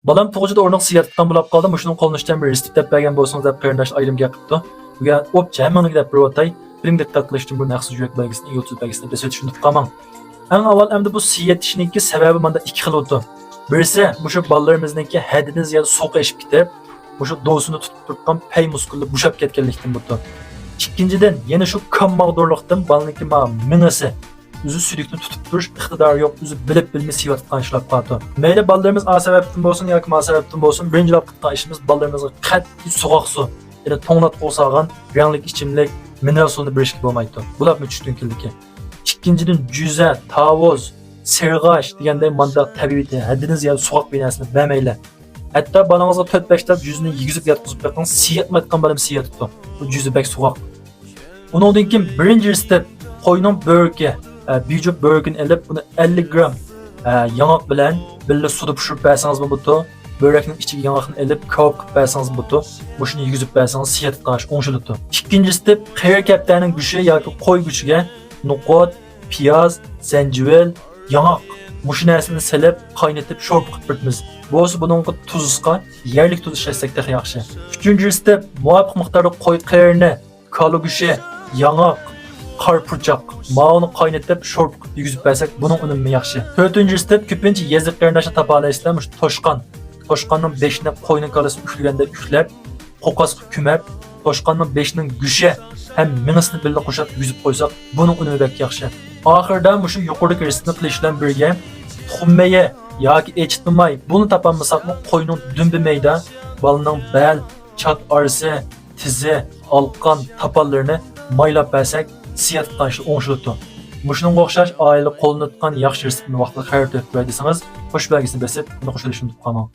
Balam to'g'rida o'rniq siyatdan bo'lib qoldi. Mushuning qo'llanishdan bir resep deb bergan bo'lsangiz deb qarindosh ayrimga qilibdi. Buga o'pcha hammaniga deb birotay. Bilim diqqat qilishdan bir naqsiz yurak belgisini, YouTube belgisini besib tushunib qolmang. Eng avval endi bu siyatishninki sababi menda ikki xil o'tdi. Birisi mushu bolalarimizningki haddidan ziyod so'q eshib ketib, mushu dosini tutib turgan pay muskulli bo'shab ketganlikdan bo'ldi. Ikkinchidan, yana shu kammag'dorlikdan bolaninki minasi o'zi suyukni tutib turish iqtidori yo'q, o'zi bilib bilmay siyatgan ishlab qoldi. Mayli bolalarimiz a sababdan bo'lsin yoki ma sababdan bo'lsin, birinchilab qilgan ishimiz bolalarimizga qat'iy so'g'oq suv, ya'ni to'nglat qo'zg'algan ranglik ichimlik, mineral suvni berishga bo'lmaydi. Bular tushunkinligi. Ikkinchidan, juza, tavuz, serg'ash deganday mandaq tabiiy haddidan ziyod so'g'oq binasini bermayli. Hatta balangizga 4-5 tab yuzini yigizib yotqizib qo'ygan siyatmayotgan bolam siyatibdi. Bu yuzi bek so'g'oq. Undan keyin birinchi step qo'yning böğürki, büyücük böğürkini elib bunu 50 gram yanaq bilan birga suvda pishirib bersangiz bo'ladi. Böğrekning ichiga yanaqni elib kavib qilib bersangiz bo'ladi. Bu shuni yigizib bersangiz siyat qilish o'ng'ishiladi. Ikkinchi step qayir kaptaning go'shti yoki qo'y go'shtiga no'qot, piyoz, zanjibil, yanaq mush narsani silib, qaynatib sho'rb qilib beramiz. Bo'lsa buningga tuzga yerlik tuz ishlasak daha yaxshi. Uchinchi step muvofiq miqdorda qo'y qayrini, kalı go'shti, yanaq, qarpurcaq, ma'uni qaynatib sho'rb qilib yigizib bersak, buning unumi yaxshi. To'rtinchi step ko'pincha yeziq qarindoshlar topa olasizlar, mush toshqon. Toshqonning beshini qo'yning kalasini ushlaganda ushlab, qo'qasga ko'mib, toshqonning beshining go'shti ham mingisini birga qo'shib yigizib qo'ysak, buning unumi bek yaxshi. Oxirida mushu yuqoridagi reseptni qilish bilan birga tuxummayi yoki echitmay buni topolmasakmi qo'yning dumbi mayda, balaning bel, chat orasi, tizi, alqon, tapallarni maylab bersak, siyat qilish o'ng'ishiladi. Mushunga o'xshash oila qo'llanadigan yaxshi reseptni vaqtida xarid etib bersangiz, xush belgisini besib, buni qo'shilishni unutib qolmang.